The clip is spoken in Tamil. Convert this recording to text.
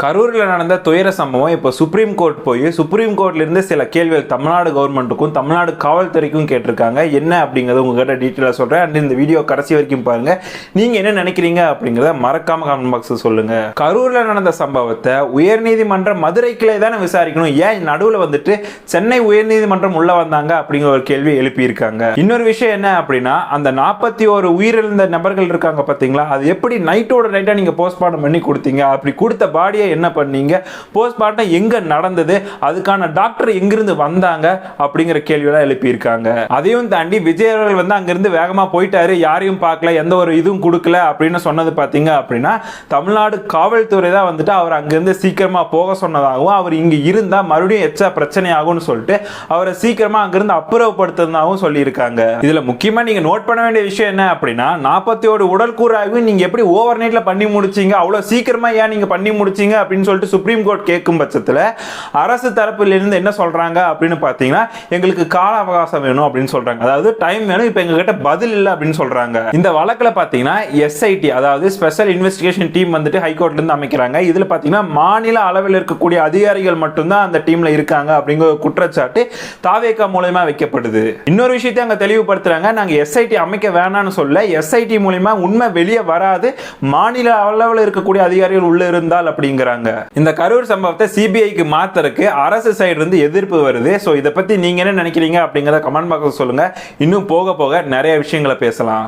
கரூரில் நடந்த துயர சம்பவம் இப்போ சுப்ரீம் கோர்ட் போய் சுப்ரீம் கோர்ட்ல இருந்து சில கேள்விகள் தமிழ்நாடு கவர்மெண்ட்டுக்கும் தமிழ்நாடு காவல்துறைக்கும் கேட்டிருக்காங்க. என்ன அப்படிங்கறத உங்ககிட்ட டீட்டெயிலாக சொல்றேன். அண்ட் இந்த வீடியோ கடைசி வரைக்கும் பாருங்க. நீங்க என்ன நினைக்கிறீங்க அப்படிங்கறத மறக்காம கமெண்ட் பாக்ஸ் சொல்லுங்க. கரூர்ல நடந்த சம்பவத்தை உயர்நீதிமன்ற மதுரை கிளை தானே விசாரிக்கணும், ஏன் நடுவில் வந்துட்டு சென்னை உயர்நீதிமன்றம் உள்ள வந்தாங்க அப்படிங்கிற ஒரு கேள்வி எழுப்பி இருக்காங்க. இன்னொரு விஷயம் என்ன அப்படின்னா, அந்த 41 உயிரிழந்த நபர்கள் இருக்காங்க பாத்தீங்களா, அது எப்படி நைட்டோட நைட்டா நீங்க போஸ்ட்மார்ட்டம் பண்ணி கொடுத்தீங்க, அப்படி கொடுத்த பாடியை என்ன பண்ணீங்க, போஸ்ட்மார்ட்டம் எங்க நடந்தது, அதுக்கான டாக்டர் எங்கிருந்து வந்தாங்க அப்படிங்கிற கேள்வியெல்லாம் எழுப்பி இருக்காங்க. அதையும் தாண்டி விஜய் அவர்கள் வந்து அங்கிருந்து வேகமா போயிட்டாரு, யாரையும் பார்க்கல, எந்த ஒரு இதுவும் கொடுக்கல அப்படின்னு சொன்னது பாத்தீங்க அப்படின்னா, தமிழ்நாடு காவல்துறை தான் வந்துட்டு அவர் அங்கிருந்து சீக்கிரமா போக சொன்னதாகவும், அவர் இங்க இருந்தா மறுபடியும் எச்சா பிரச்சனை ஆகும்னு சொல்லிட்டு அவரை சீக்கிரமா அங்கிருந்து அப்புறப்படுத்துறதாகவும் சொல்லி இருக்காங்க. இதுல முக்கியமா நீங்க நோட் பண்ண வேண்டிய விஷயம் என்ன அப்படின்னா, 41 உடல் கூறாய்வு நீங்க எப்படி ஓவர் நைட்ல பண்ணி முடிச்சீங்க, அவ்வளவு சீக்கிரமா ஏன் நீங்க பண்ணி முடிச்சீங்க அப்படின்னு சொல்லிட்டு சுப்ரீம் கோர்ட் கேட்கும் பட்சத்தில் அரசு தரப்பில் இருந்து என்ன சொல்றாங்க அப்படின்னு பாத்தீங்கன்னா, எங்களுக்கு கால அவகாசம் வேணும் அப்படின்னு சொல்றாங்க. அதாவது டைம் வேணும், இப்போ எங்க கிட்ட பதில் இல்லை அப்படின்னு சொல்றாங்க. இந்த வழக்கில் பாத்தீங்கன்னா எஸ்ஐடி, அதாவது ஸ்பெஷல் இன்வெஸ்டிகேஷன் டீம் வந்துட்டு ஹைகோர்ட்ல இருந்து அமைக்கிறாங்க. இதுல பாத்தீங்கன்னா மாநில அளவில் இருக்கக்கூடிய அதிகாரிகள் மட்டும்தான் அந்த டீம்ல இருக்காங்க அப்படிங்கிற குற்றச்சாட்டு தாவேகா மூலமா வைக்கப்படுது. இன்னொரு விஷயத்தை அங்க தெளிவுபடுத்துறாங்க, நாங்க எஸ்ஐடி அமைக்க வேணாம்னு சொல்ல, எஸ்ஐடி மூலமா உண்மை வெளியே வராது, மாநில அளவில் இருக்கக்கூடிய அதிகாரிகள் உள்ள இருந்தால் அப்படிங்கிறாங்க. இந்த கரூர் சம்பவத்தை சிபிஐக்கு மாத்தறதுக்கு அரசு சைடு இருந்து எதிர்ப்பு வருது. சோ இத பத்தி நீங்க என்ன நினைக்கிறீங்க அப்படிங்கறத கமெண்ட் பாக்ஸ்ல சொல்லுங்க. இன்னும் போக போக நிறைய விஷயங்களை பேசலாம்.